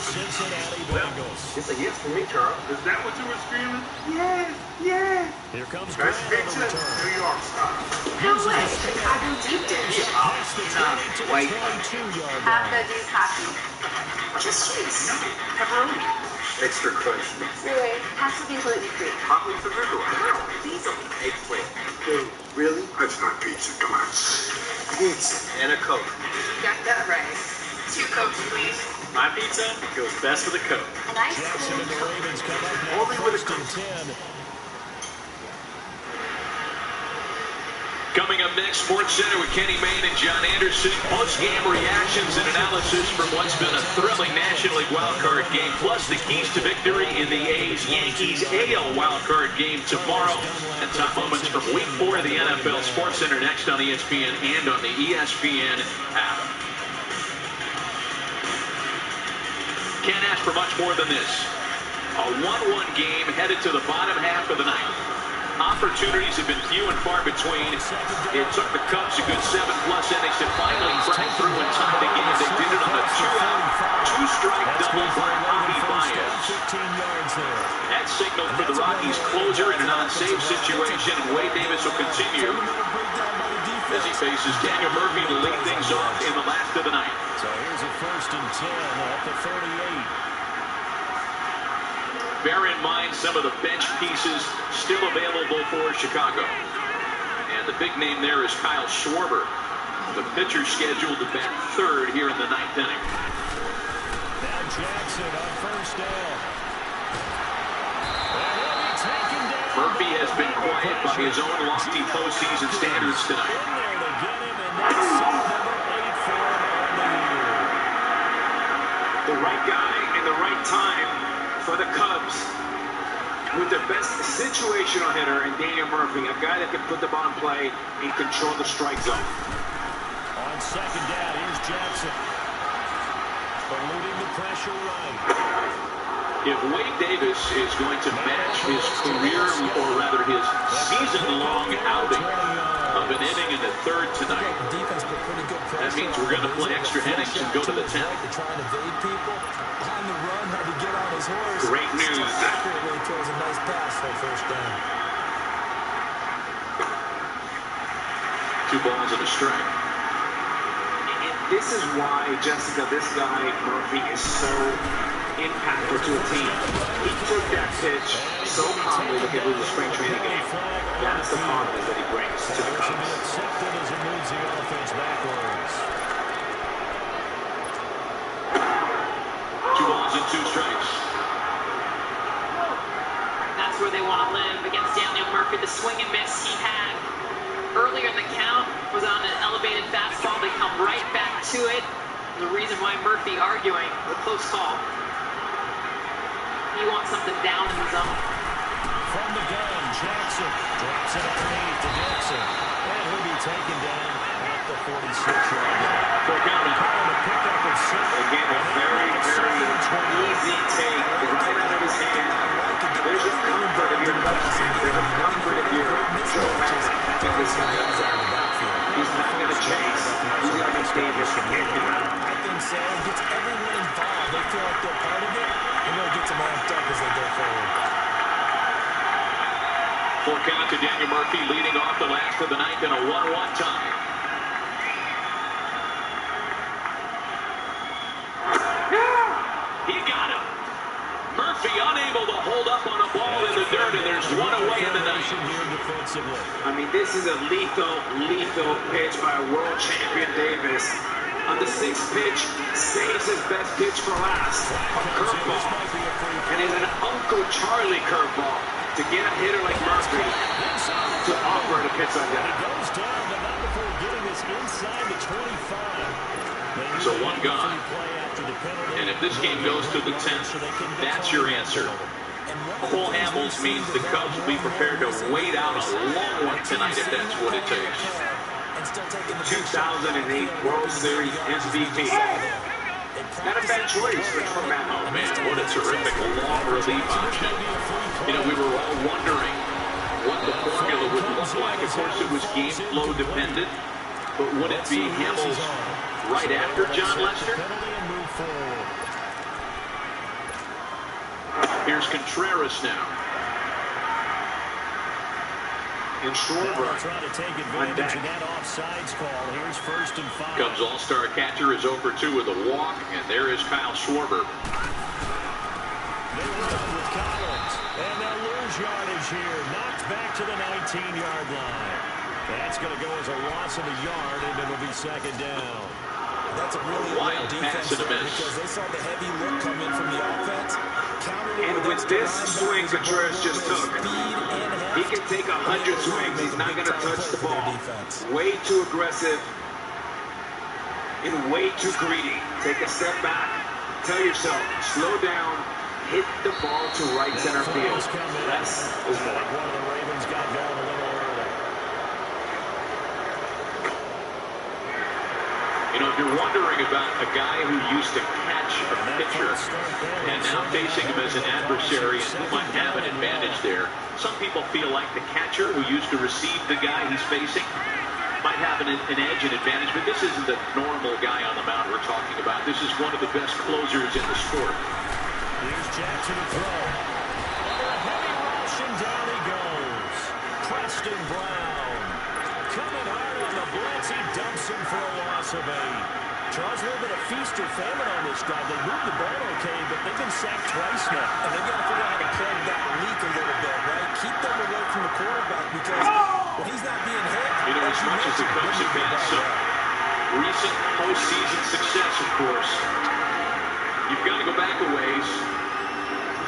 Cincinnati Bengals. It's a yes for me, Charles. Is that what you were screaming? Yeah, yeah. Here comes Best Gridiron on the picture, return. New York style. No way. Chicago deep dish. Pass the 20 to the White. 22-yard Half line. veggies, half meat. Just cheese. Pepperoni. Extra crunch. Really? Has to be gluten free. Hot wings and regular. No, diesel. Eggplant. Dude, really? That's not pizza, come on. Pizza and a Coke. Got that right. 2 Cokes, please. My pizza goes best with a Coke. An ice Jackson cream. and the Ravens come up now Only with a first and 10. Coming up next, Sports Center with Kenny Mayne and John Anderson. Post-game reactions and analysis from what's been a thrilling National League wildcard game, plus the keys to victory in the A's-Yankees AL wildcard game tomorrow. And top moments from Week 4 of the NFL. Sports Center next on ESPN and on the ESPN app. Can't ask for much more than this. A 1-1 game headed to the bottom half of the ninth. Opportunities have been few and far between. It took the Cubs a good 7+ innings to finally crack through and tie the game. They did it on a 2-out, 2-strike double by Javi Baez. That signaled for the Rockies' closer in an unsafe situation, and Wade Davis will continue as he faces Daniel Murphy to lead things off in the last of the ninth. So here's a first and 10 at the 38. Bear in mind some of the bench pieces still available for Chicago. And the big name there is Kyle Schwarber, the pitcher scheduled to bat third here in the ninth inning. Now Jackson on first down. And he'll be taken down. Murphy has been quiet by his own lofty postseason standards tonight. In there to get him, and that's number 8 for him on the year. The right guy in the right time for the Cubs, with the best situational hitter in Daniel Murphy, a guy that can put the ball in play and control the strike zone. On second down, here's Jackson. Eluding the pressure right. If Wade Davis is going to match his career, or rather his season-long outing of an inning in the third tonight, that means we're going to play extra innings and go to the 10th. Great news. 2 balls and a strike. And this is why, Jessica, this guy, Murphy, is so impactful to a team. He took that pitch so calmly looking through the spring training game. That's the confidence that he brings to the Cubs. Accepted as it moves the offense backwards. 2 balls and 2 strikes. That's where they want to live against Daniel Murphy. The swing and miss he had earlier in the count was on an elevated fastball. They come right back to it. The reason why Murphy arguing the close call. He wants something down in the zone. From the gun, Jackson drops it underneath to Dixon. And he'll be taken down at the 46-yard line. For counting. Again, a very, very easy take right out of his hand. There's a comfort of your Cubs fans. There's a comfort of your this guy he's not going to chase. He's going to stay here for him. I think so. It gets everyone involved. They feel like they're part of it, and they'll get them amped up as they go forward. Full count to Daniel Murphy leading off the last of the ninth in a 1-1 tie. He got him. Murphy unable to hold up on a ball in the dirt, and there's one away in the ninth. I mean, this is a lethal pitch by world champion Davis. On the 6th pitch, saves his best pitch for last. A curveball. And it's an Uncle Charlie curveball to get a hitter like Murphy to offer a pitch like that. Goes down the number 4, getting this inside the 25. So 1 gone. And if this game goes to the 10th, that's your answer. Full Hamels means the Cubs will be prepared to wait out a long one tonight if that's what it takes. 2008 World Series MVP. Not a bad choice for Trump. Oh man, what a terrific long relief option. You know, we were all wondering what the formula would look like. Of course, it was game flow dependent, but would it be Hamels right after John Lester? Here's Contreras now. And Schwarber trying to take advantage of that offsides call. Here's 1st and 5. Cubs all-star catcher is 0 for 2 with a walk, and there is Kyle Schwarber. They were done with Collins, and they'll lose yardage here. Knocked back to the 19-yard line. That's going to go as a loss of a yard, and it'll be 2nd down. That's a really Wild defense pass and a miss. because they saw the heavy look come in from the offense. And with this swing Contreras just took, he can take 100 swings. He's not going to touch the ball. Way too aggressive and way too greedy. Take a step back. Tell yourself, slow down, hit the ball to right center field. Less is more. One of the Ravens got going a little early. You know, if you're wondering about a guy who used to catch a pitcher and now facing him as an adversary and who might have an advantage there, some people feel like the catcher who used to receive the guy he's facing might have an edge and advantage, but this isn't the normal guy on the mound we're talking about. This is one of the best closers in the sport. Here's Jackson to throw. Under a heavy rush, and down he goes. Preston Brown. Coming hard on the blitz. He dumps him for a loss of 8. Charles, a little bit of feast or famine on this guy. They moved the ball okay, but they've been sacked twice now. And they've got to figure out how to plug that leak a little bit, right? Keep them away from the quarterback because when he's not being hit, You know, as much as the Cubs have had some recent postseason success, of course, you've got to go back a ways,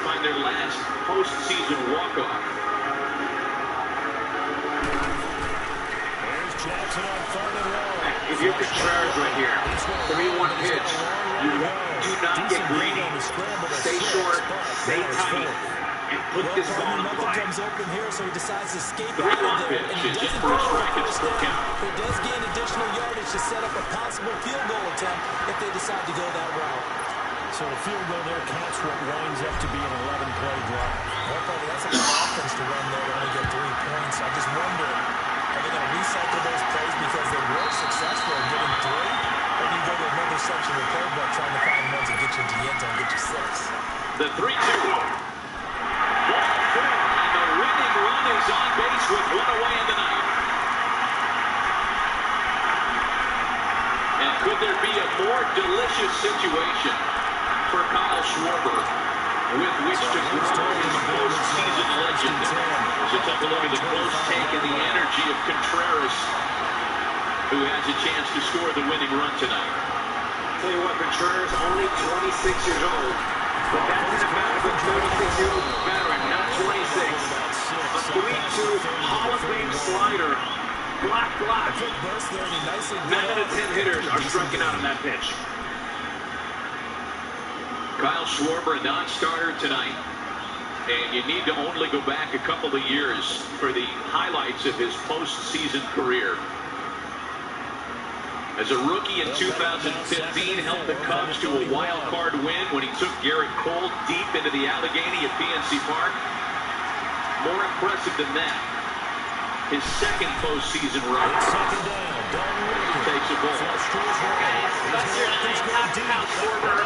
find their last postseason walk-off. There's Jackson on 3rd and long. If you're Contreras right here, 3-1 pitch, you do not get greedy. Stay short, stay tight, and put this ball in play. comes open here, so he decides to escape 3-1 out of there. pitch And he is in doesn't for a go strike. for It's full count. He does gain additional yardage to set up a possible field goal attempt if they decide to go that route. So the field goal there counts what winds up to be an 11-play drive. Well, buddy, that's a good offense to run there to only get 3 points. I just wonder, are they going to recycle those plays because they were successful in getting 3? Or do you go to another section of the playbook trying to find ones that get you into the end zone, get you 6? The 3-2. And the winning run is on base with 1 away in the ninth. And could there be a more delicious situation for Kyle Schwarber with which to grow his postseason legend? As you take a look at the close take and the energy of Contreras, who has a chance to score the winning run tonight. Tell you what, Contreras only 26 years old, but that's in the back of a 36-year-old veteran, not 26. A 3-2 Hall of Fame slider, black. 9 out of 10 hitters are striking out on that pitch. Kyle Schwarber, a non-starter tonight, and you need to only go back a couple of years for the highlights of his postseason career. As a rookie in 2015, helped the Cubs to a wild card win when he took Garrett Cole deep into the Allegheny at PNC Park. More impressive than that, his second postseason run. Second down. Takes a ball. Guys, Buster and I talked about Schwarber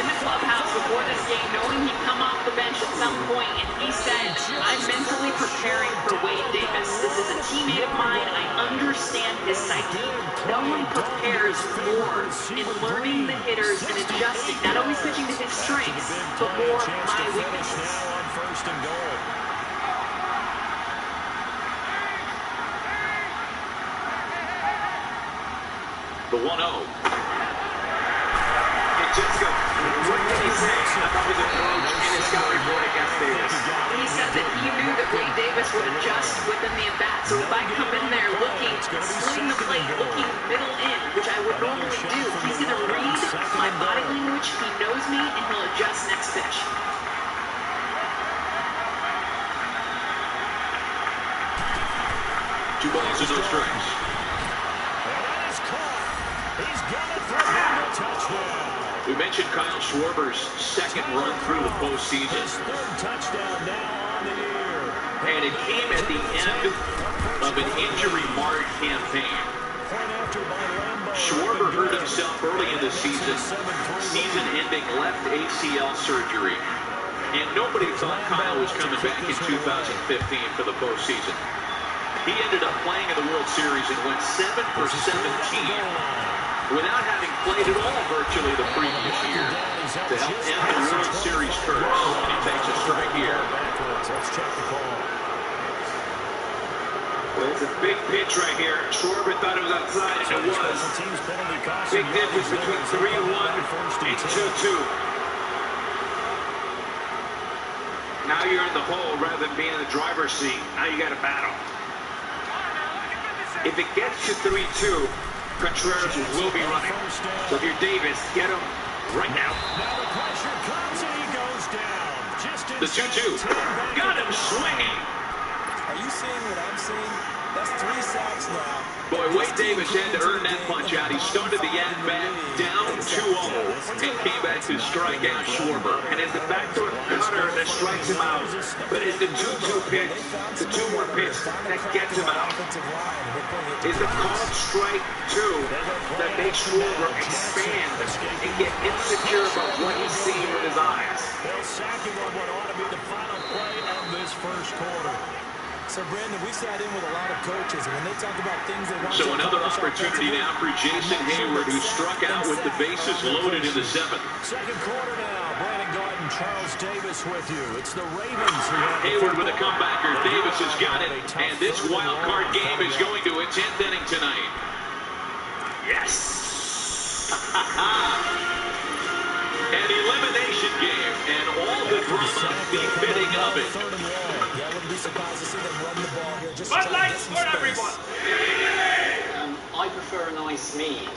in the clubhouse before this game, knowing he'd come off the bench at some point, and he said, I'm mentally preparing for Wade Davis. This is a teammate of mine. I understand his psyche. No one prepares more in learning the hitters and adjusting, not always pitching to his strengths, but more my weaknesses. Now on 1st and goal. The 1-0. Jessica, what did he say about his approach in his scout report against Davis? He said that he knew that Wade Davis would adjust within the at-bat. So if I come in there looking, swing the plate, looking middle in, which I would normally do, he's going to read my body language, he knows me, and he'll adjust next pitch. Two balls and no strikes. That is caught. He's got it for a touchdown. We mentioned Kyle Schwarber's second run through the postseason. His 3rd touchdown now on the year. And it came at the end of an injury-marred campaign. Schwarber hurt himself early in the season, season-ending left ACL surgery. And nobody thought Kyle was coming back in 2015 for the postseason. He ended up playing in the World Series and went 7 for 17 without having played at all virtually the previous year to help end the World Series curse. He takes a strike here. Let's check the call. Well, it's a big pitch right here. Schwarber thought it was outside, and it was. Big difference between 3-1 and 2-2. Now you're in the hole rather than being in the driver's seat. Now you got to battle. If it gets to 3-2, Contreras will be running. So if you're Davis, get him right now. Now the pressure comes and he goes down. Just The 2-2. Got him swinging. Are you seeing what I'm seeing? That's 3 sacks now. Boy, Wade Davis had to earn that punch out. He started the at-bat down 2-0 and came back to strike out Schwarber. And it's the backdoor cutter that strikes him out. But it's the 2-2 pitch, the 2-1 pitch that gets him out. It's the called strike 2 that makes Schwarber expand and get insecure about what he's seeing with his eyes. They'll sack him on what ought to be the final play of this first quarter. So, Brandon, we sat in with a lot of coaches, and when they talk about things they want So to another accomplish opportunity now for Jason Hayward, who struck out with the bases loaded in the 7th. Second quarter now. Brandon Garden, Charles Davis with you. It's the Ravens who have Hayward with a comebacker. Davis has got it. And this wild card game is going to its 10th inning tonight. Yes! An elimination game, and all the drama befitting of it. Yeah, I wouldn't be surprised to see them run the ball here. Just Bud Lights for everyone! I prefer an ice mead.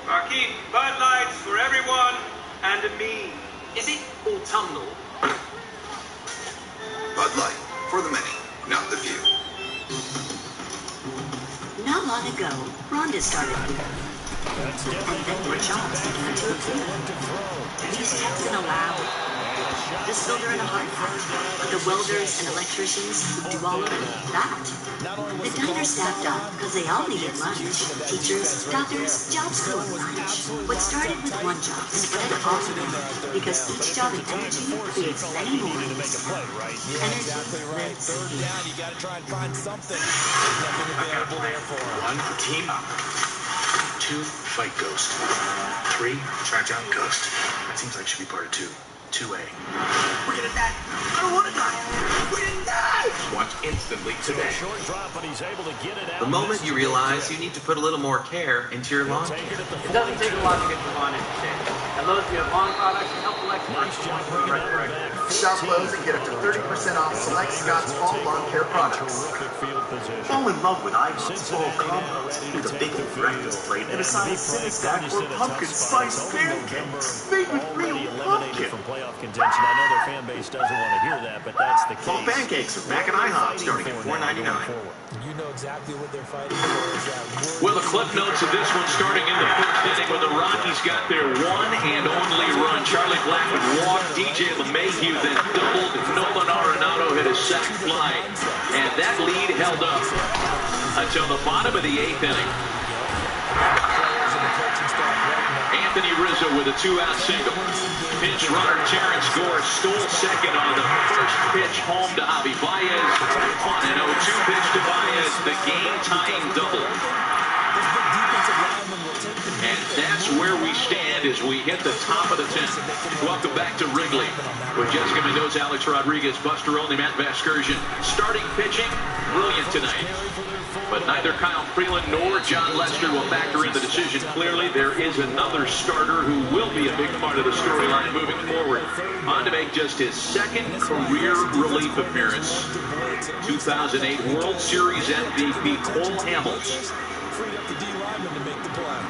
Marquis, Bud Lights for everyone and me. Is it autumnal? Bud Light, for the many, not the few. Not long ago, Rhonda started here. And then more jobs began to appear. These techs in a lab, this builder in a hard hat, the welders and electricians who do all of that. The diner staffed up because they all needed lunch. Teachers, doctors, jobs full of lunch. What started with one job spread all around because each job in energy creates many more. Energy lives here. You got to try and find something. Nothing available there for them. 1, team up. 2, fight Ghost. 3, track down Ghost. That seems like should be part of 2. 2A. We're gonna die. I don't wanna die. We're gonna die. Watch instantly today. short drop, but he's able to get it out. The moment you realize you need to put a little more care into your lawn care. It doesn't take a lot to get your lawn in shape. At Lowe's, we have lawn products and helpful experts who want to move right direction. Shop Lowe's and get up to 30% off select Scott's Fall Lawn Care products. Fall in love with Ivan's fall compost with a big old breakfast plate and a side of cine stack or pumpkin spice pancakes made with real pumpkin. Playoff contention. I know their fan base doesn't want to hear that, but that's the case. Fall pancakes are back at IHOP starting at $4.99. You know exactly what they're fighting for. Is that Well, the clip notes of this one starting in the 1st inning when the Rockies got their one and only run. Charlie Blackmon walked, DJ LeMahieu then doubled, Nolan Arenado hit a sac fly, and that lead held up until the bottom of the 8th inning. Anthony Rizzo with a 2-out single. Pinch runner Terrence Gore stole second on the first pitch home to Javi Baez. On an 0-2 pitch to Baez, the game-tying double. And that's where we stand as we hit the top of the 10th. Welcome back to Wrigley with Jessica Mendoza, Alex Rodriguez, Buster Olney, Matt Vasgersian. Starting pitching, brilliant tonight. But neither Kyle Freeland nor John Lester will factor in the decision. Clearly, there is another starter who will be a big part of the storyline moving forward. On to make just his 2nd career relief appearance. 2008 World Series MVP Cole Hamels. freed up the D lineman to make the play.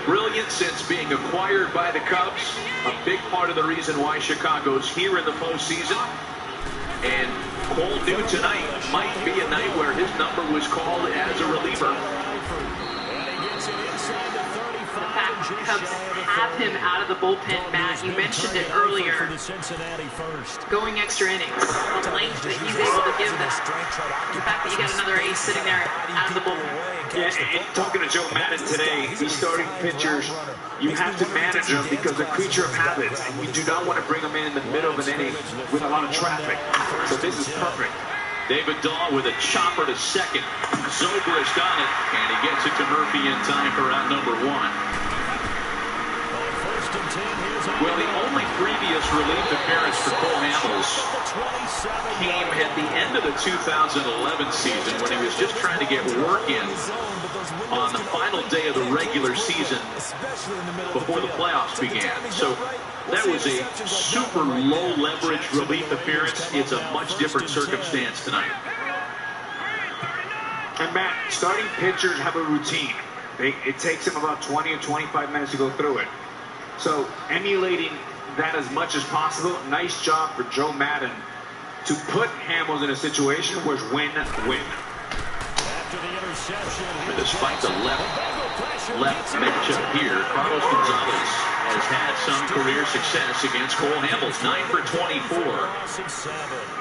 Brilliant since being acquired by the Cubs. A big part of the reason why Chicago's here in the postseason. And Cole knew tonight might be a night where his number was called as a reliever. The fact Cubs have him out of the bullpen. Matt, you mentioned it earlier, going extra innings. The length that he's able to give them. The fact that you got another ace sitting there out of the bullpen. Yeah, and talking to Joe Madden today, these starting pitchers, you have to manage them because they're a creature of habits, and you do not want to bring them in the middle of an inning with a lot of traffic. So this is perfect. David Dahl with a chopper to second. Zobrist on it, and he gets it to Murphy in time for out number 1. Well, the only previous relief appearance for Cole Hamels came at the end of the 2011 season when he was just trying to get work in on the final day of the regular season before the playoffs began. So that was a super low leverage relief appearance. It's a much different circumstance tonight. And Matt, starting pitchers have a routine. It takes them about 20 or 25 minutes to go through it. So emulating that as much as possible. Nice job for Joe Madden to put Hamels in a situation where it's win-win. Despite the left matchup here, Carlos Gonzalez has had some career success against Cole Hamels. 9 for 24.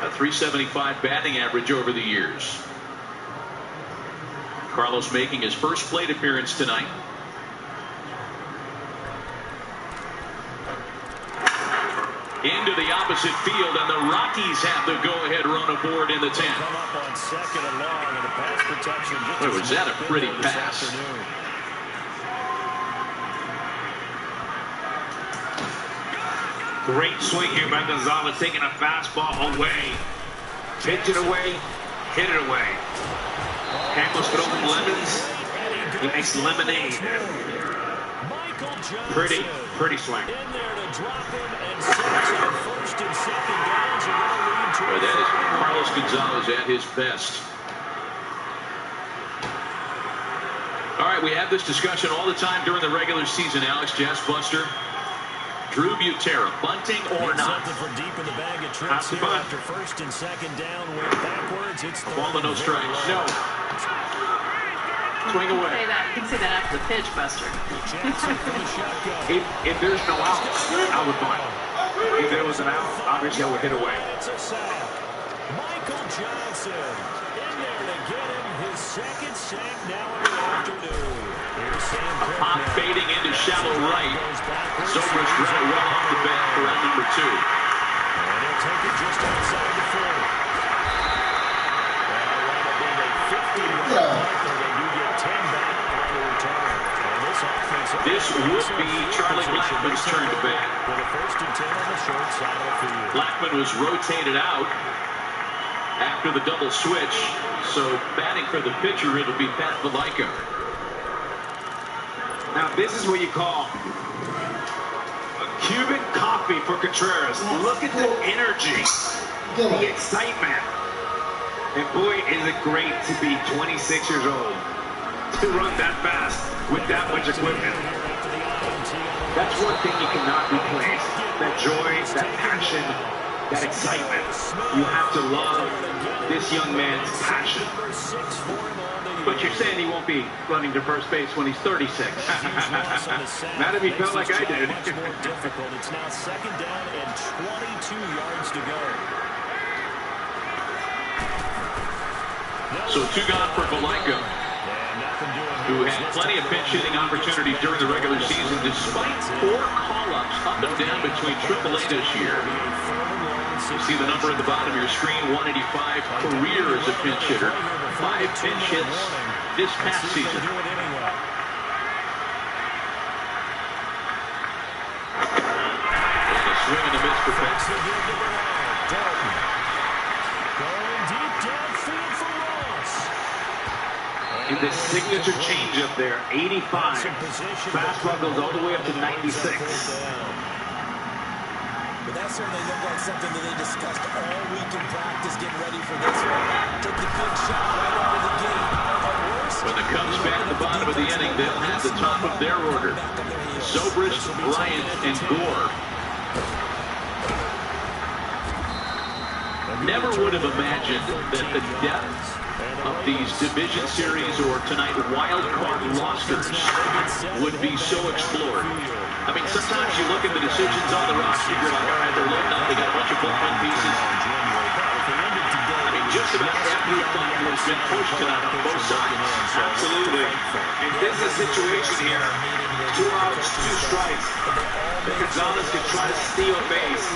A .375 batting average over the years. Carlos making his first plate appearance tonight. Into the opposite field, and the Rockies have the go-ahead run aboard in the 10th. Boy, was that a pretty pass. Great swing here by Gonzalez, taking a fastball away. Pitch it away, hit it away. Hamels throwing lemons. He makes lemonade. Pretty swing. Well, that is Carlos Gonzalez at his best. All right, we have this discussion all the time during the regular season, Alex. Jazz Buster. Drew Butera, bunting or not? That's the bunt. After first and second down, went backwards. It's ball to no strikes. No. Swing away. You can say that after the pitch, Buster. If there's no out, I would bunt. If there was an out, obviously I would hit away. Michael Johnson in there to get him his second sack now in the afternoon. A pop fading into shallow right. Zobrist right well off the bat for round number 2. And he'll take it just outside the 40. This would be Charlie Blackmon's turn to bat. Blackmon was rotated out after the double switch, so batting for the pitcher, it'll be Pat Valaika. Now this is what you call a Cuban coffee for Contreras. Look at the energy, the excitement. And boy, is it great to be 26 years old, to run that fast with that much equipment. That's one thing you cannot replace. That joy, that passion, that excitement. You have to love this young man's passion. But you're saying he won't be running to first base when he's 36. Not if he felt like I did. It's now second down and 22 yards to go. So 2 gone for Valaika, who had plenty of pinch hitting opportunities during the regular season, despite 4 call-ups up and down between AAA this year. You see the number at the bottom of your screen, 185 career as a pinch hitter, 5 pinch hits this past season. And a swing and a miss for Paxton. In the signature changeup there, 85. Fastball goes all the way up to 96. But that certainly looked like something that they discussed all week in practice, getting ready for this one. Took the big shot right out of the gate. When the Cubs bat at the bottom of the inning, they'll have the top of their order. Zobrist, Bryant, and Gore. Never would have imagined that the depth of these division series or tonight wild card rosters would be so explored. I mean, sometimes you look at the decisions on the roster, you're like, all right, they're loading up, they got a bunch of bullpen pieces. I mean, just about every button has been pushed tonight on both sides. Absolutely. And this is a situation here. 2 outs, 2 strikes. Gonzalez could try to steal base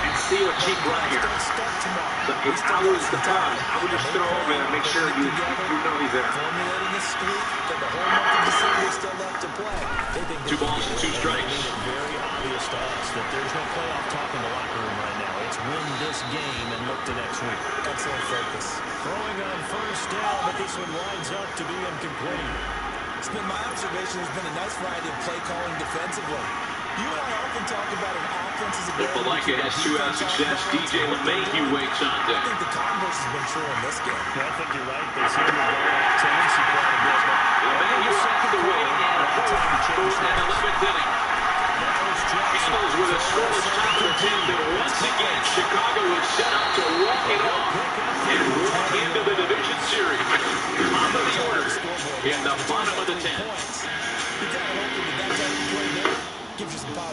and steal a cheap run here. So if I was the Cubs, I would just throw over and make sure you know he's there. 2 balls and 2 strikes. Very obvious to us that there's no playoff talk in the locker room right now. It's win this game and look to next week. Excellent focus. Throwing on first down, but this one winds up to be incomplete. Smith, my observation has been a nice variety of play calling defensively. You and I often talk about an offense's ability. Opelika has 2-out success. DJ LeMahieu waits on deck. I think the converse has been true in this game. I think you're right. They seem to go tendency quite a bit. LeMahieu after the waiting and fourth and 11th inning. Bengals with a scoreless top of the 10th, and once again, Chicago is set up to walk it off and walk into the division series. Top of the order in the bottom of the 10th.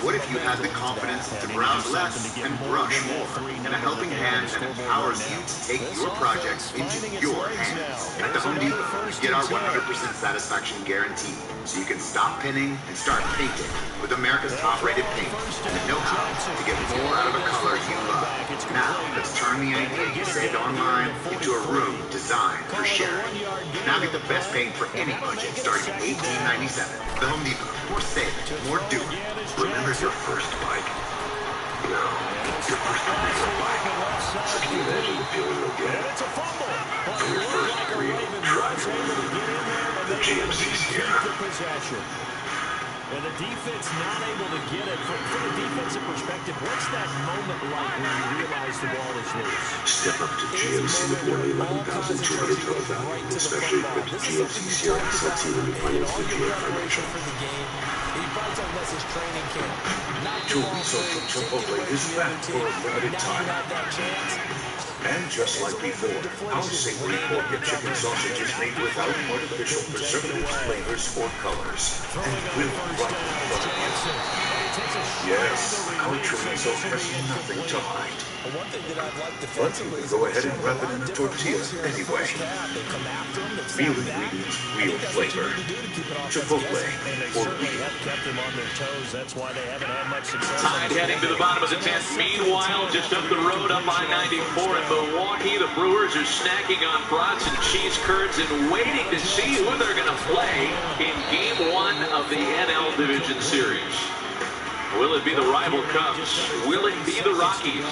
What if you had the confidence to browse less and brush more, and a helping hand that empowers you to take your projects into your hands? At the Home Depot, you get our 100% satisfaction guarantee, so you can stop pinning and start painting with America's top-rated paint and the know-how to get more out of a color you love. Now, let's turn the idea you saved online into a room designed for sharing. Now get the best paint for any budget starting at $18.97. The Home Depot. More saving, more doing. Remember your first bike? No, your first real bike. So can you imagine the feeling you'll get on your first real truck? The GMC Sierra. And the defense not able to get it. From a defensive perspective, what's that moment like when you realize the ball is loose? Step up to GMC with nearly 11,212 value, especially equipped GMC Sierra SLT when you finance the GM Financial. Chorizo from Chipotle is back for a limited time. And just like before, our savory pork and chicken sausage is made without artificial preservatives, flavors, or colors. And with right in front of you. Yes, our chorizo has nothing to hide. But you can go ahead and wrap it in a tortilla anyway. Real ingredients, real flavor. Chipotle for real. Tide heading to the bottom of the 10th. Meanwhile, just up the road up I-94 in Milwaukee, the Brewers are snacking on brats and cheese curds and waiting to see who they're going to play in Game 1 of the NL Division Series. Will it be the rival Cubs? Will it be the Rockies?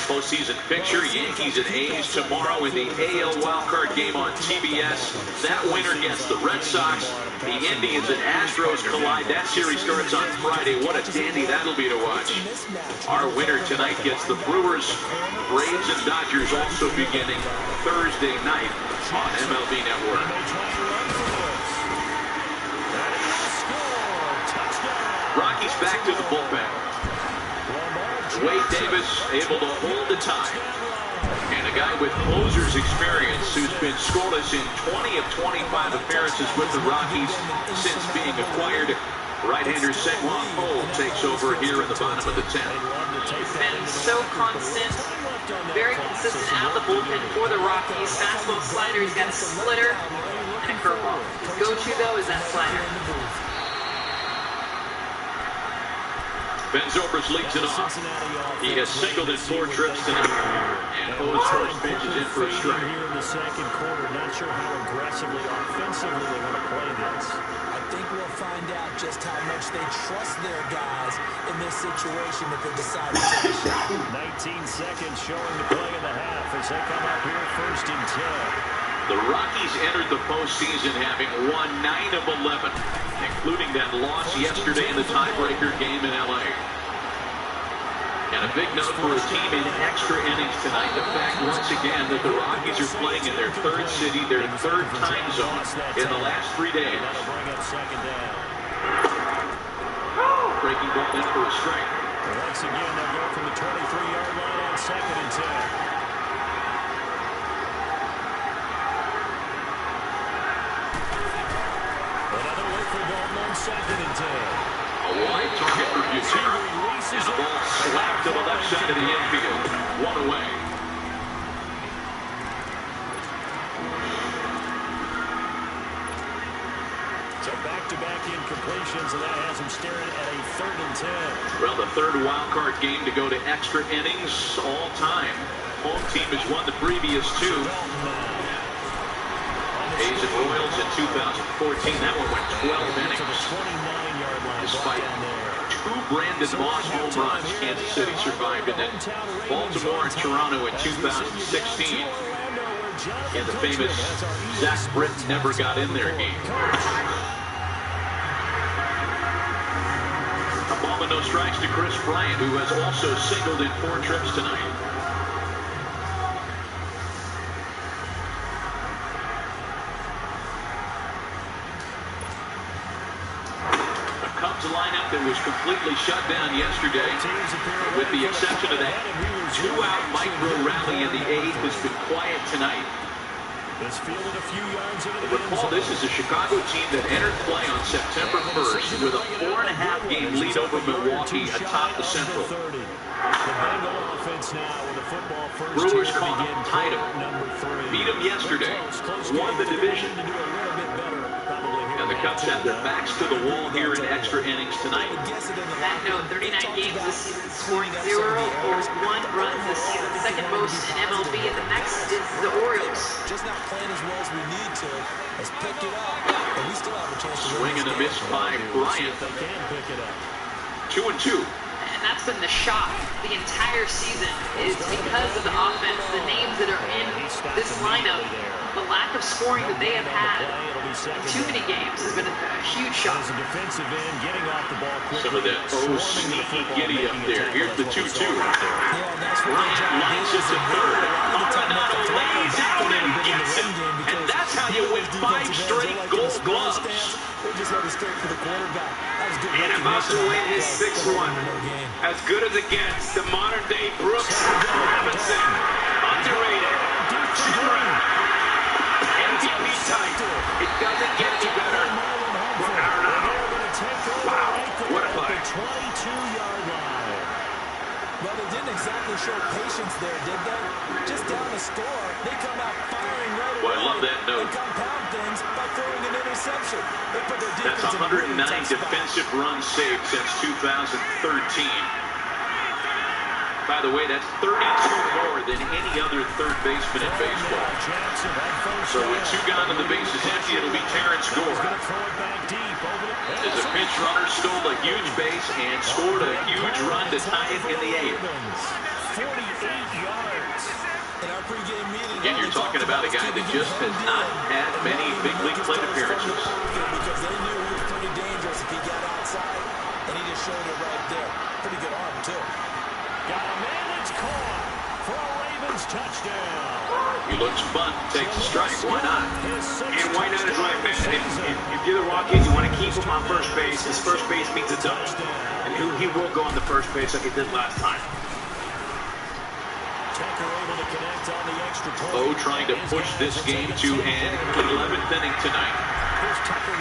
Postseason picture, Yankees and A's tomorrow in the AL wildcard game on TBS. That winner gets the Red Sox. The Indians and Astros collide. That series starts on Friday. What a dandy that'll be to watch. Our winner tonight gets the Brewers, Braves, and Dodgers also beginning Thursday night on MLB Network. Rockies back to the bullpen. Wade Davis able to hold the tie. And a guy with closer's experience who's been scoreless in 20 of 25 appearances with the Rockies since being acquired. Right-hander Segwon Ho takes over here in the bottom of the 10th. He's been so constant, very consistent out of the bullpen for the Rockies. Fastball, slider, he's got a splitter and a curveball. His go-to, though, is that slider. Ben Zobrist leads it off. He has singled in 4 trips tonight. And Ho's first pitch is in for a strike. Here in the second quarter, not sure how aggressively, offensively they want to play this. I think we'll find out just how much they trust their guys in this situation if they decide to take a shot. 19 seconds showing the play of the half as they come up here first and 10. The Rockies entered the postseason having won 9 of 11, including that loss yesterday in the tiebreaker game in LA. And a big note for a team in extra innings tonight, the fact once again that the Rockies are playing in their third city, their third time zone in the last 3 days. Breaking ball in for a strike. Once again, they'll go from the 23-yard line on second and 10. second and 10. A wide target for Houston. And the ball slapped to the left side of the infield. One away. So back-to-back incompletions, and that has him staring at a 3rd and 10. Well, the third wild card game to go to extra innings all time. Home team has won the previous two. A's and Royals in 2014. That one went 12 innings. Despite 2 Brandon Moss home runs, Kansas City survived in it. Baltimore and Toronto in 2016. And the famous Zach Britton never got in their game. A ball and no strikes to Chris Bryant, who has also singled in 4 trips tonight. Lineup that was completely shut down yesterday, with the exception of that 2-out micro rally in the 8th, has been quiet tonight. Recall, this is a Chicago team that entered play on September 1st with a 4.5 game lead over Milwaukee atop the Central. Brewers caught them, tied them, beat them yesterday, won the division. And the Cubs have their backs to the wall here in extra innings tonight. That note, 39 games this season, scoring 0 or 1 runs this season. Second most in MLB, and the next is the Orioles. Just not playing as well as we need to. Let's pick it up. But we still have a chance to swing and a miss by Bryant. 2-2. And that's been the shock the entire season, is because of the offense, the names that are in this lineup, the lack of scoring that they have had in too many games has been a huge shock. Some of that sneaky giddy up there. Here's the 2-2. Bryant lines it to third. Arenado lays out and gets it. And that's how you win 5 straight Gold Gloves. And about to win his 6th one. As good as it gets, the modern-day Brooks Robinson. Underrated. MVP type. It doesn't get any better. Wow, what a play. 22-yard line. Well, they didn't exactly show patience there, did they? Just down the score, they come out firing right away. Well, I love that note. And compound things by throwing an interception. They put their That's 109 defensive runs saved since 2013. By the way, that's 32 more than any other third baseman in baseball. So with 2 gone and the base is empty, it'll be Terrence Gore. As a pinch runner stole a huge base and scored a huge run to tie it in the 8th. 48 yards. Again, you're talking about a guy that just has not had many big league plate appearances. Because they knew he was pretty dangerous if he got outside, and he just showed it right there. Pretty good arm, too. Got a man, it's caught for a Ravens touchdown. He looks fun, takes a strike, why not? And why not is right, man. If you're the Rockies, you want to keep him on first base. His first base means a double. And he will go on the first base like he did last time. O trying to push this game to an 11th inning tonight.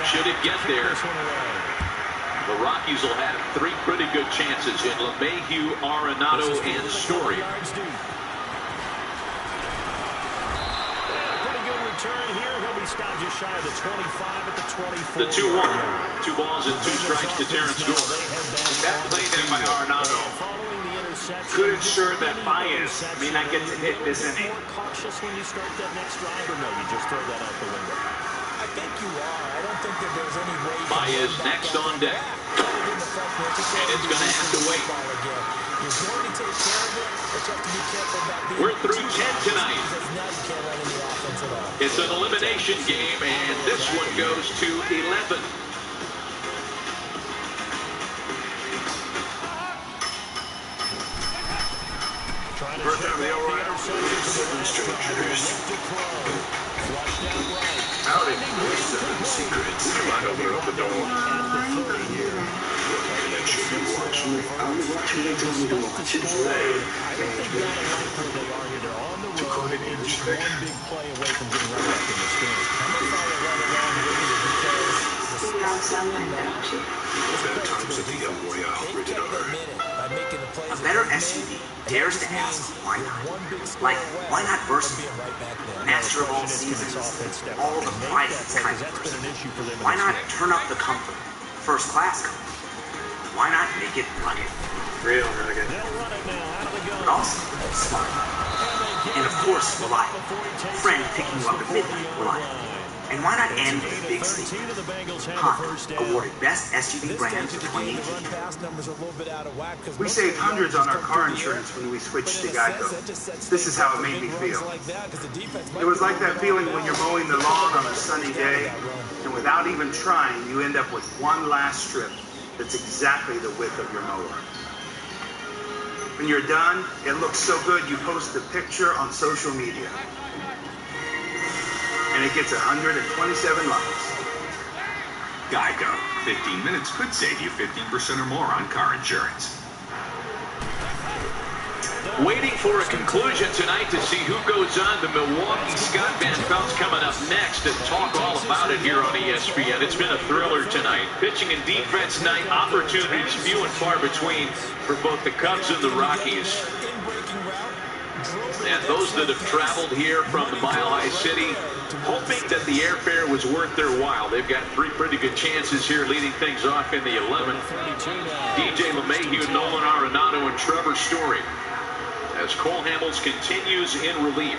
Should it get there, the Rockies will have 3 pretty good chances in LeMahieu, Arenado, and Story. Pretty good return here. He'll be stopped just shy of the 25 at the 24. The 2-1. 2 balls and 2 strikes to Terrence Gore. That play there by Arenado could ensure that Baez may not get to hit this inning. Cautious when you start that next drive, or no, you just throw that out the window? I think you are. I don't think that there's any way. Baez next on deck. And it's going to have to wait. You're going to take care of it, but you have to be careful about being. We're through 10 tonight. Now you can't run any offense at all. It's an elimination game, and this one goes to 11. First time the over. Howdy. Secrets. Might open up the door. That should be watching. I'm watching. They told me to watch it today. Took on it in respect. One big play away from getting right back in this game. I'm going to follow right along with you because the lifestyle and membership. Bad times at the El Royale, Gridiron. A better SUV dares to ask, why not? Like, why not versatile? Master of all seasons, all the prices kind of person. Why not turn up the comfort? First class comfort. Why not make it rugged? Real rugged. But also smart. And of course, reliable. Friend picking you up at midnight, reliable. And why not end with a big statement? Honda, awarded Best SUV Brand for 2018. We saved hundreds on our car insurance when we switched to Geico. This is how it made me feel. It was like that feeling when you're mowing the lawn on a sunny day, and without even trying, you end up with one last strip that's exactly the width of your mower. When you're done, it looks so good you post a picture on social media. And it gets 127 likes. Geico. 15 minutes could save you 15% or more on car insurance. Waiting for a conclusion tonight to see who goes on to Milwaukee. Scott Van Pelt's coming up next to talk all about it here on ESPN. It's been a thriller tonight. Pitching and defense night, opportunities few and far between for both the Cubs and the Rockies. And those that have traveled here from the Mile High City, hoping that the airfare was worth their while. They've got three pretty good chances here leading things off in the 11th. DJ LeMahieu, Nolan Arenado, and Trevor Story. As Cole Hamels continues in relief.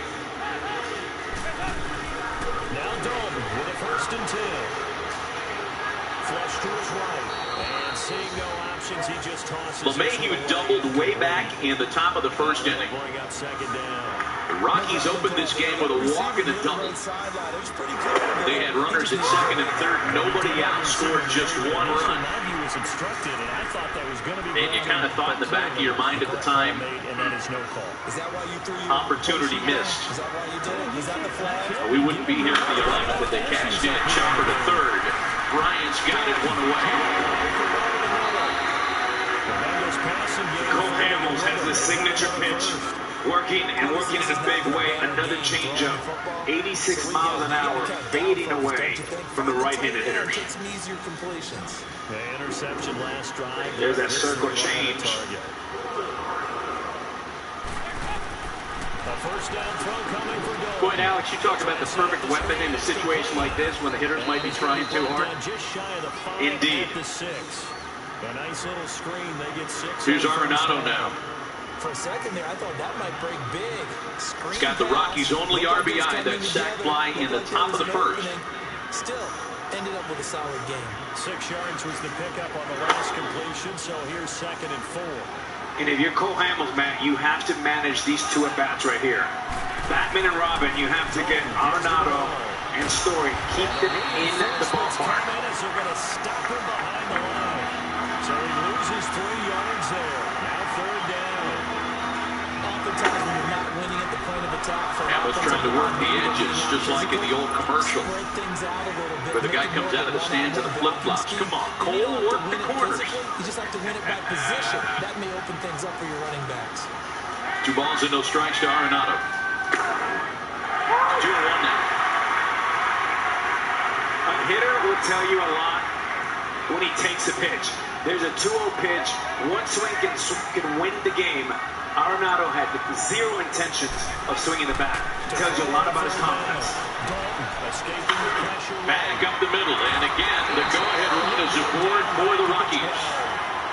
Now Dalton with a 1st and 10. Flush to his right. And seeing no options, he just tosses. LeMahieu doubled way back in the top of the 1st inning. Going up 2nd down. The Rockies opened this game with a walk and a double. They had runners at 2nd and 3rd. Nobody out, scored just 1 run. And you kind of thought in the back of your mind at the time, opportunity missed. We wouldn't be here at the 11th if they cashed in. Chopper to 3rd. Bryant's got it 1 away. Cole Hamels has the signature pitch. Working and working in a big way. Another changeup. 86 miles an hour. Fading away from the right-handed hitter. The interception last drive. There's that circle change. A 1st down throw coming for goal. Boy, Alex, you talk about the perfect weapon in a situation like this when the hitters might be trying too hard. Just shy of the 5. Indeed. The 6. A nice little screen. They get 6. Here's Arenado now. For a second there, I thought that might break big. He's got the Rockies' only RBI, that sac fly in the top of the 1st. Still ended up with a solid game. 6 yards was the pickup on the last completion, so here's 2nd and 4. And if you're Cole Hamels, Matt, you have to manage these 2 at-bats right here. Batman and Robin, you have to get Arenado and Story. Keep them in the ballpark. Are going to stop him behind the line. So he loses 3 yards there. Now 3rd down. Oftentimes when you're not winning at the point of attack. Hamels trying to work the edges, just like in the old commercial. Where the guy comes out of the stands in the flip-flops. Come on, Cole, work the corners. You just have to win it by position. That may open things up for your running backs. 2 balls and no strikes to Arenado. 2-1 now. A hitter will tell you a lot when he takes a pitch. There's a 2-0 pitch. One swing can win the game. Arenado had 0 intentions of swinging the bat. Tells you a lot about his confidence. Back up the middle, and again, the go-ahead run is aboard for the Rockies.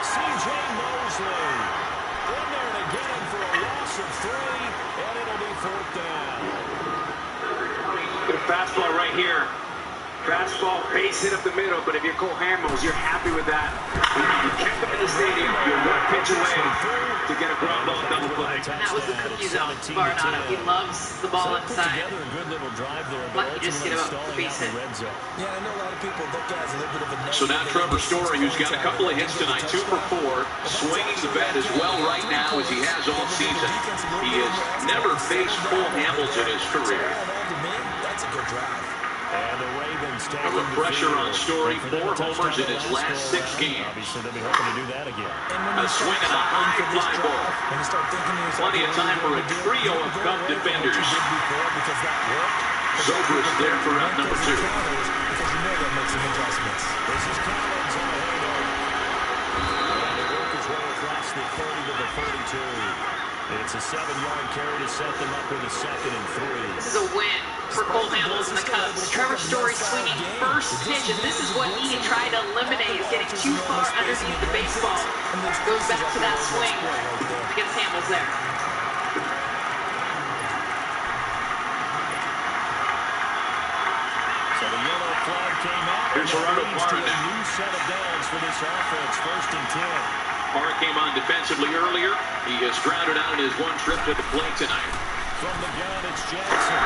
C.J. Mosley in there to get him for a loss of 3, and it'll be 4th down. Good fastball right here. Fastball, base hit up the middle, but if you're Cole Hamels, you're happy with that. You kept him in the stadium. You're 1 pitch away to get a ground ball double play. And that was the cookie zone for Arenado. He loves the ball inside. Lucky just get him up the base hit. Yeah, I know a lot of people look at it as a little bit of a So now Trevor Story, who's got a couple of hits tonight, 2 for 4, swinging the bat as well right now as he has all season. He has never faced Cole Hamels in his career. That's a good drive. And the Ravens A refresher on Story, 4 homers in his last 6 games. Obviously, they'll be hoping to do that again. A swing and a high fly ball. Plenty of time for a trio of Cub defenders. Zobrist there for out number 2. adjustments. This is Collins on the handoff. And they work his way across the 30 to the 32. It's a 7-yard carry to set them up with a 2nd and 3. This is a win for Cole Hamels and the Cubs. Trevor Story swinging first pitch, and this is what he tried to eliminate, is getting too far underneath the baseball. Goes back to that swing against Hamels there. So the yellow flag came out. Here's Gerardo Parra A now. new set of downs for this offense. 1st and 10. Parra came on defensively earlier. He is grounded out in his one trip to the plate tonight. From the gun, it's Jackson.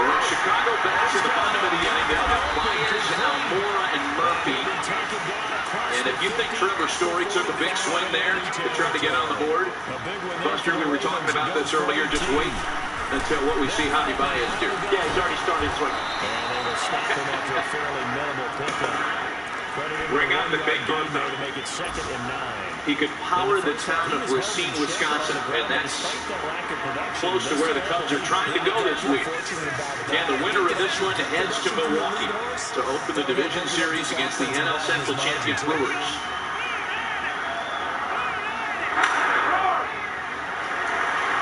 Well, Chicago bats at the bottom of the inning. They'll have Baez, Almora, and Murphy. And if you think Trevor Story took a big swing there to try to get on the board, Buster, we were talking about this earlier. Just wait until what we see Javi Baez do. Yeah, he's already started swinging. And they will stop him after a fairly minimal pickup. Bring out the big Bertha. To make it 2nd and 9. He could power the town of Racine, Wisconsin, and that's close to where the Cubs are trying to go this week. And the winner of this one heads to Milwaukee to open the division series against the NL Central champion Brewers.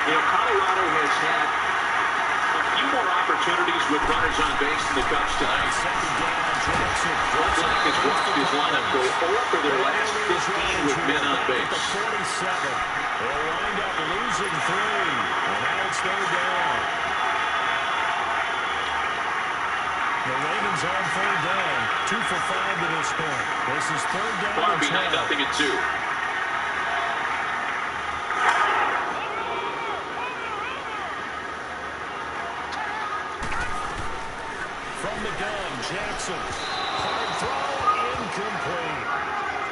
You know, Colorado has had a few more opportunities with runners on base than the Cubs tonight. Bloodlock has watched his lineup go 0 for their last 15 with men on base. They'll wind up losing 3. And now it's 3rd down. The Ravens on 3rd down. 2 for 5 to this point. This is 3rd down. Far behind 0 and 2. From the gun, Jackson. Hard throw, incomplete.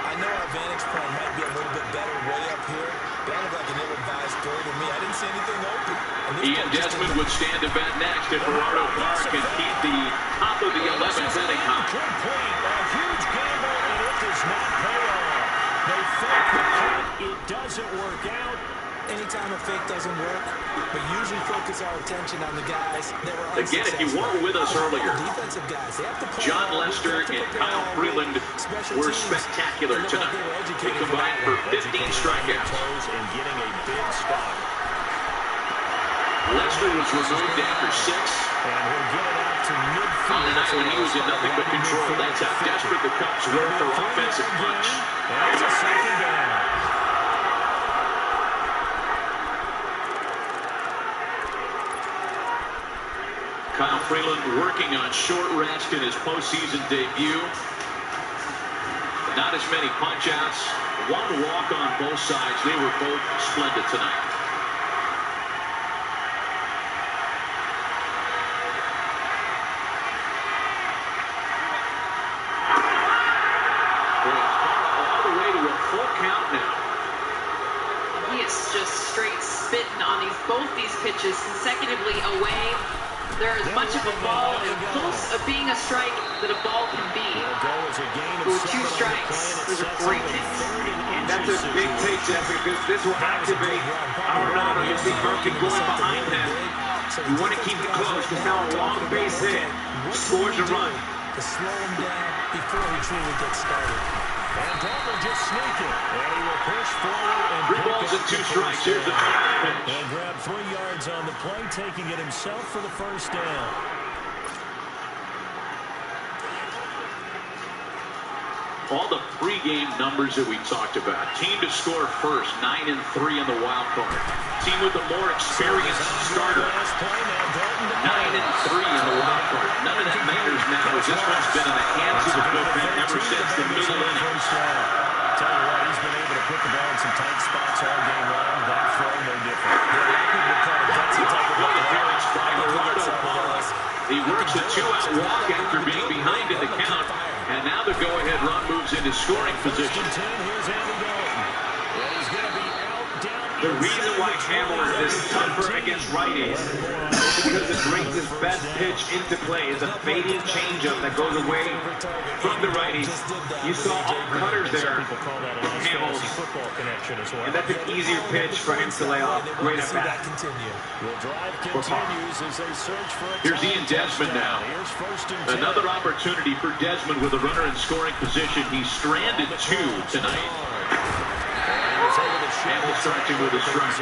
I know our vantage point might be a little bit better way up here. That looked like an ill-advised throw to me. I didn't see anything open. Ian Desmond would stand to bat next if Gerardo Parra can keep the top of the 11th inning high. Incomplete. A huge gamble, and it does not pay off. They fake the punt. It doesn't work out. Anytime a fake doesn't work, we usually focus our attention on the guys that were Again, if you weren't with us earlier, defensive guys, they have to play John Lester and Kyle Freeland were spectacular tonight. They combined for 15 strikeouts. And getting a big stop. Lester was removed after 6. And he'll get it out to midfield. On a night when he was in nothing but control, that's how desperate the Cubs were for offensive punch. That's a 2nd down. Kyle Freeland working on short rest in his postseason debut. Not as many punch-outs. 1 walk on both sides. They were both splendid tonight. All the way to a full count now. He is just straight spitting on both these pitches consecutively away. They're as much of a ball and close of being a strike that a ball can be. But with 2 strikes, those are great hits. And that's a big take, Jeff, because this will activate Arenado. You see Murphy going behind him. You want to keep it close because now a long base hit scores a run. To slow him down before he truly gets started. And Palmer just sneaking. And he will push forward. And 3 balls and 2 strikes. Here's the pitch. And grab 3 yards on the play, taking it himself for the 1st down. All the pregame numbers that we talked about. Team to score first, 9 and 3 in the wild card. Team with the more experienced starter, 9 and 3 in the wild card. None of that matters now, as this one's been in the hands of the bullpen ever since the middle innings. Tell you what, he's been able to put the ball in some tight spots all game long. That throw, no different. Good appearance by Gerardo Parra. He works a 2-out walk after being behind in the count. And now the go-ahead run moves into scoring position. The reason why Hamler is tougher against righties is because it brings his best pitch into play. It's a fading changeup that goes away from the righties. You saw all cutters there, Hamels, and that's an easier pitch for him to lay off. Great at bat. Here's Ian Desmond now. Another opportunity for Desmond with a runner in scoring position. He's stranded 2 tonight. Hamels starting with a strike.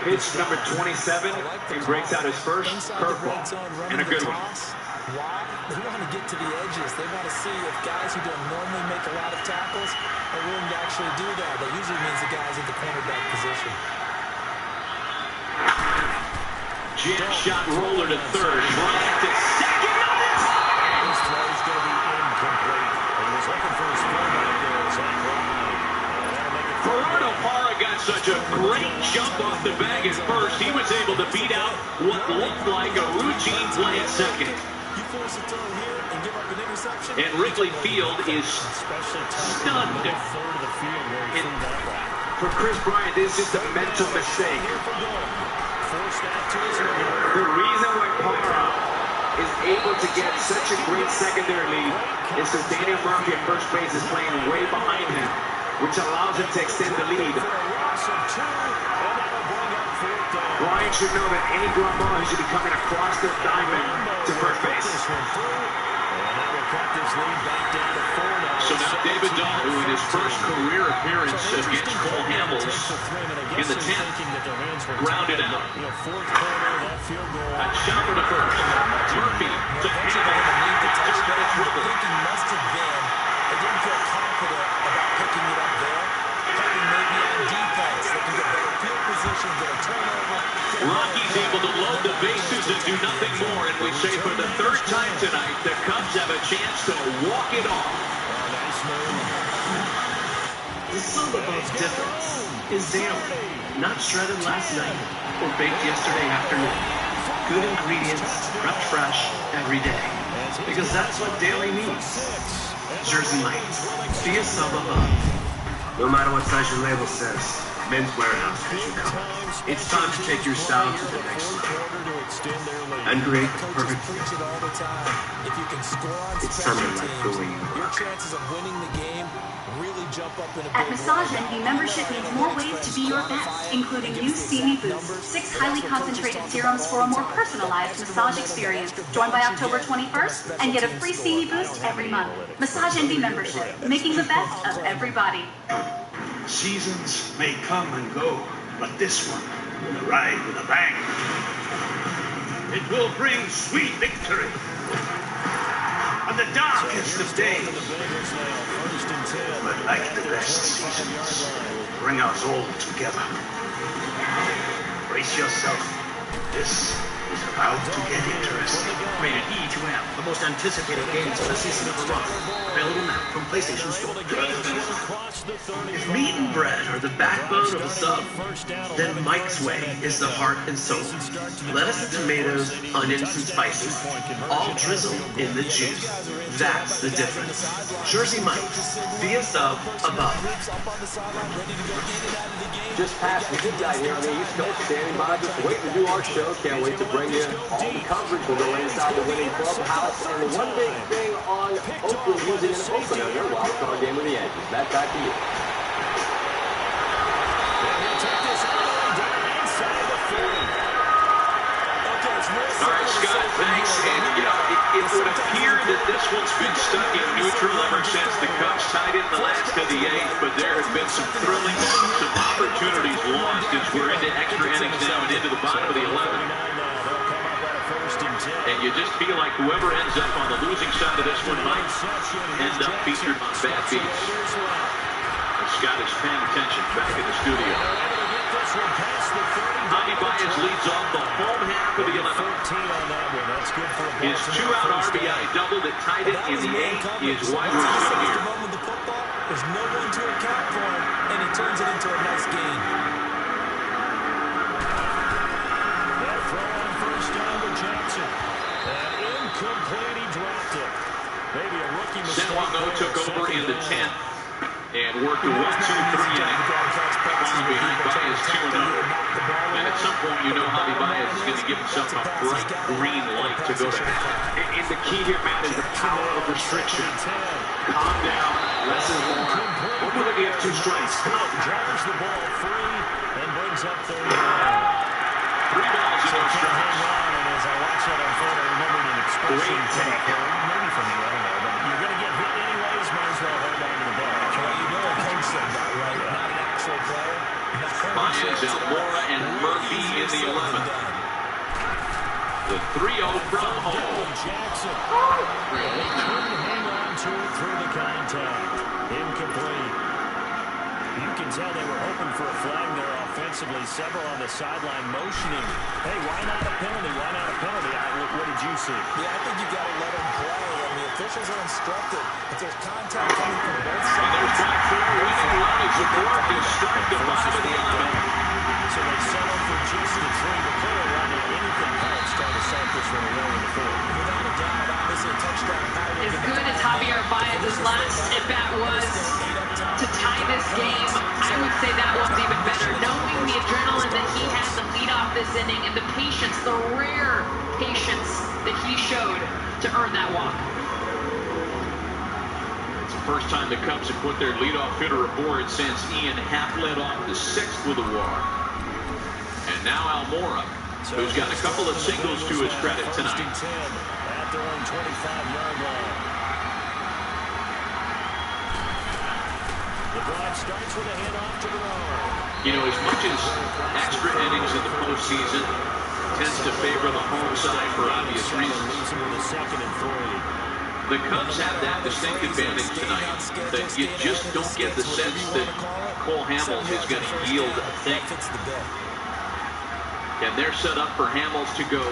Pitch number 27, and breaks out his first curveball, and a good one. Why? They want to get to the edges. They want to see if guys who don't normally make a lot of tackles are willing to actually do that. That usually means the guys at the cornerback position. Jam shot roller to third. Bryant to second on it. His throw is going to be incomplete. He was looking for his fullback there, Zach Ryan. Gerardo Parra got such a great jump off the bag at first. He was able to beat out what looked like a routine play at second. And Wrigley Field is stunned. For Chris Bryant, this is just a mental mistake. The reason why Parra is able to get such a great secondary lead is because Daniel Murphy at first base is playing way behind him, which allows him to extend the lead. Bryant should know that any ground ball he should be coming across the diamond to first base. So now David Dahl, who in his first career appearance against Cole Hamels in the 10th, grounded out. A shot for the first. Murphy to Hamels. Thinking must have been they didn't feel confident about picking it up there. Thinking maybe on defense they can get better field position, get a turnover. Rocky's able to load the bases and do nothing more, and we say for the third time tonight, the Cubs have a chance to walk it off. The Silverboat's difference is daily, not shredded last night or baked yesterday afternoon. Good ingredients, prepped fresh every day. Because that's what daily means. Jersey Mike's. Be a sub above. No matter what size your label says, Men's Warehouse has you covered. It's time to take your style to the next level and create the perfect fit. It's time to let go of you. Your chances of winning the game really jump up in a At big Massage way. Envy, membership means more ways to be your best, including new Steamy Boost, 6 highly concentrated serums for a more personalized massage experience. Join by October 21st and get a free Steamy Boost every month. Massage Envy membership, making the best of every body. Seasons may come and go, but this one will arrive with a bang. It will bring sweet victory on the darkest of days. But like the best seasons, bring us all together. Brace yourself. This is about to get interesting. Rated E to M, the most anticipated games of the season of the run. Available now from PlayStation Store. If meat and bread are the backbone of a sub, then Mike's Way is the heart and soul. Lettuce and tomatoes, onions and spices, all drizzled in the juice. That's the difference. Jersey Mike's. Be a sub above. Just past the midnight here on the East Coast, standing by, just waiting to do our show. Can't wait to bring you all the coverage. We'll go inside the winning clubhouse. And the one big thing on Oakland using an opener, their wild card game with the Yankees. Back to you. All right, Scott, thanks. And, you know, it would appear that this one's been stuck in neutral ever since the Cubs tied in the last of the 8th, but there have been some thrilling, some opportunities lost as we're into extra innings now and into the bottom of the 11th. And you just feel like whoever ends up on the losing side of this one might end up featured on bad beats. Scott is paying attention back in the studio. Javi Baez leads off the home half of the 11th. His 2-out RBI double that tied it in the 8th is why we're still here. There's no one to account for him, and he turns it into a nice game. That throw on first down to Johnson. And incomplete, he dropped it. Maybe a rookie mistake. Sanwango took over in the 10th. And worked a 1-2-3 inning. Falling behind Baez 2-0. And at some point, you know Javi Baez is going to give himself a bright green light to go down. And the key here, Matt, is the power of restriction. Calm down, less is more. What would if you have 2 strikes? Drives the ball free and brings up 3 3 balls and no strikes. And as I watch that unfold, I remember an expression maybe from the owner, but you're going to get hit anyways, might as well hold on to the ball. Well, you know a coach said that, right? Not an actual player. Baez, Almora, and Murphy in the 11th. The 3-0 from home. Jackson. They couldn't hang on to it through the contact. Incomplete. You can tell they were hoping for a flag there offensively. Several on the sideline motioning. Hey, why not a penalty? Why not a penalty? What did you see? Yeah, I think you got to let them play. I mean, officials are instructed. If there's contact coming from both sides. And there's back 4 winning run as the Clark is strike the bottom of the 11th. So they settle for just the 3. But clearly, Rodney, anything helps trying to start this one away in the 4th. Without a doubt, obviously a touchdown. As good as Javier Baez's last at-bat was to tie this game, I would say that one's even better. Knowing the adrenaline that he had to lead off this inning and the patience, the rare patience that he showed to earn that walk. It's the first time the Cubs have put their leadoff hitter aboard since Ian Happ led off the 6th with a walk. And now Almora, who's got a couple of singles to his credit tonight. At their own 25-yard line. The drive starts with a handoff to Gridiron. You know, as much as extra innings in the postseason tends to favor the home side for obvious reasons, the Cubs have that distinct advantage tonight that you just don't get the sense that Cole Hamels is going to yield a thing. And they're set up for Hamels to go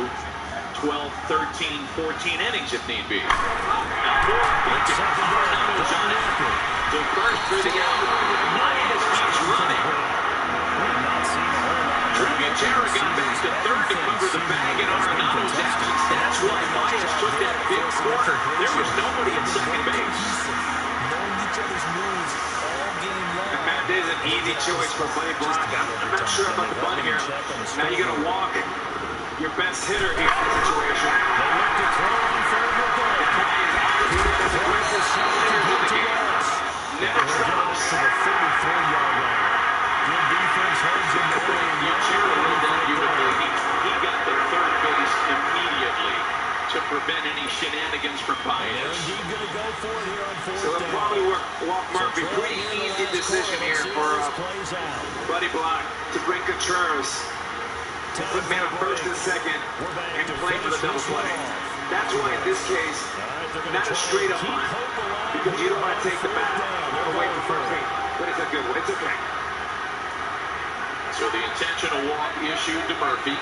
12, 13, 14 innings if need be. Arenado's on it. So first for the out. Baez keeps running. Tributera got back to third to cover the bag in Arenado's absence. That's why Baez took that big corner. There was nobody at second base. And Matt, this is an easy choice for Buddy Block. I'm not sure about the bunt here. Now you got to walk your best hitter here in this situation. They look to throw in for the goal. As aggressive hitters in the game. Never drops. To the 33-yard line. Good defense holds him there. Uchiro read that beautifully. He got to third base immediately to prevent any shenanigans from Baez. Indeed going to go for it here on 4th So down. it'll probably walk Murphy. Pretty easy decision here for Buddy Block to bring Contreras to put man on first and second and play for the double play. That's why in this case, not a straight up bunt, because you don't want to take the bat away from first base. But it's a good one. It's okay. So the intentional walk issued to Murphy.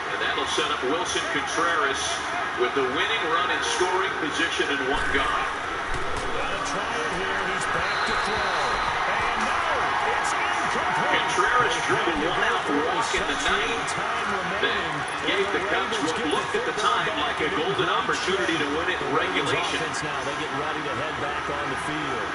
And that'll set up Wilson Contreras with the winning run in scoring position and one gone. Gotta try it here. He's back to throw. And no, it's incomplete. Contreras drew the one-out walk in the ninth that gave the Cubs what looked at the time like a golden opportunity to win it in regulation. Now they get ready to head back on the field.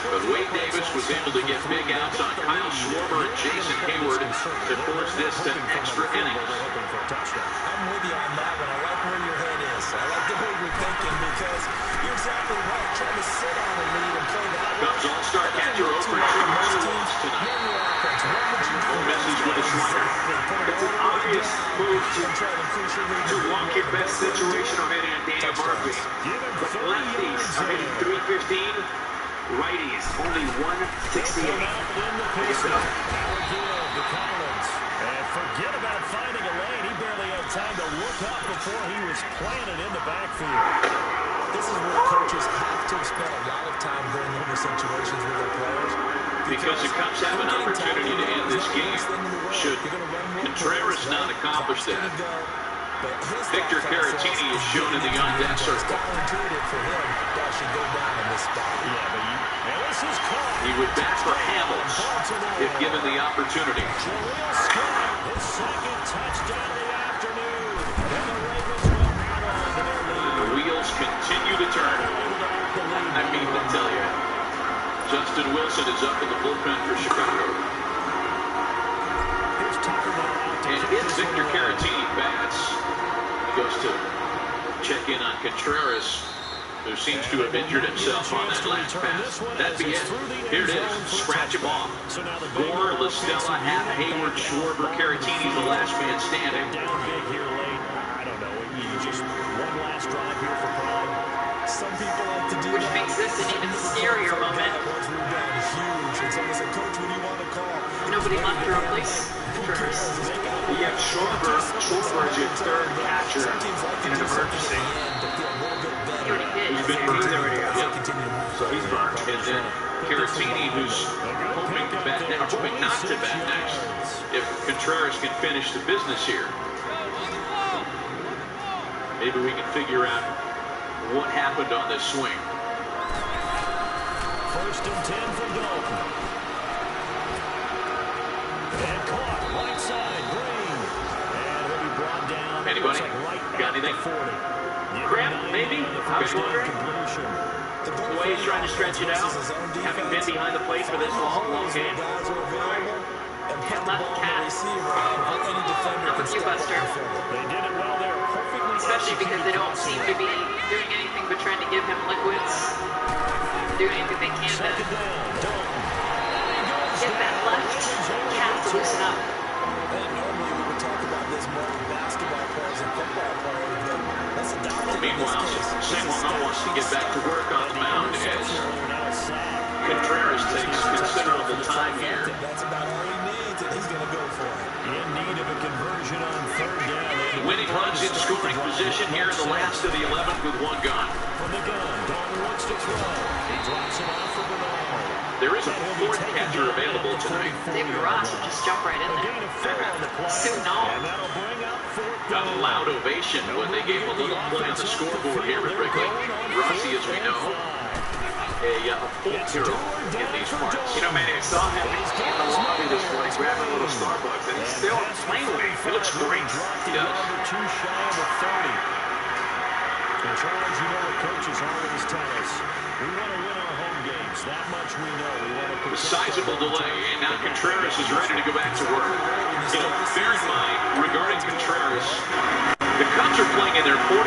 But Wade Davis was able to get big outs on Kyle Schwarber and Jason Hayward to force this to extra innings. I'm with you on that one. I like where your head is. I like the way you're thinking because you're exactly right. Trying to sit on a lead and play that way. Cubs all-star catcher over 2 runs tonight. Misses with a slider. It's an obvious move to walk your best situation of hitting Daniel Murphy. But lefties are hitting 315. Righties only 168. And forget about finding a lane. He barely had time to look up before he was planted in the backfield. This is where coaches have to spend a lot of time going over situations with their players. Because the Cubs have an opportunity to end this game. Should Contreras not accomplish that, Victor Caratini is shown in the on-deck circle. He would bat for Hamels if given the opportunity. His second touchdown of the afternoon. The wheels continue to turn. I mean to tell you. Wilson is up in the bullpen for Chicago. And it's Victor Caratini bats. He goes to check in on Contreras, who seems to have injured himself on that last pass. That'd be it. Here it is. Scratch him off. Gore, La Stella, Happ, Hayward, Schwarber, Caratini's the last man standing. Down big here late. I don't know. Just one last drive here for Prime. Some people like to do which makes this an even scarier moment. Nobody left to replace Contreras. You have Schwarber. Schwarber is your third catcher in an emergency. He already hit. He's been burned. So he's burned. And then Caratini, who's hoping to bat now, hoping not to bat next, if Contreras can finish the business here. Maybe we can figure out what happened on this swing. 1st and 10 for Dalton. And caught right side, Green. And he'll be brought down. Anybody? Got anything? Cramp, maybe? I was wondering. The way he's trying to stretch it out, having been behind the plate for this long game. Hit left cat. I'm with you, Buster. They did it well there. Perfectly, especially because they don't seem to be doing anything but trying to give him liquids. Doing anything they can to get that left cat to loosen up. Normally we would talk about this more with basketball players and football players, but that's a dominant. Meanwhile, Samuel wants to get back to work on the mound as Contreras takes considerable time here. That's about all he needs, and he's going to go for it. In need of a conversion on 3rd down. Winning runs in scoring position here in the last of the 11th with one gone. From the gun, Dalton looks to throw. He drops it off for Bernard. There is a 4th catcher available tonight. David Ross will just jump right in there. Soon on. Got a loud ovation when they gave him a little play on the scoreboard here at Wrigley. Rossi, as we know, a folk hero in these parts. You know, man, I saw him in the lobby this morning grabbing a little Starbucks, and he's still playing away. He looks great. He does. Too shy of a 30. And Charles, you know what coaches always tell us. We want to win our home games. That much we know. We want to A sizable delay, and now Contreras is ready to go back to work. You know, bear in mind, regarding Contreras, the Cubs are playing in their 40th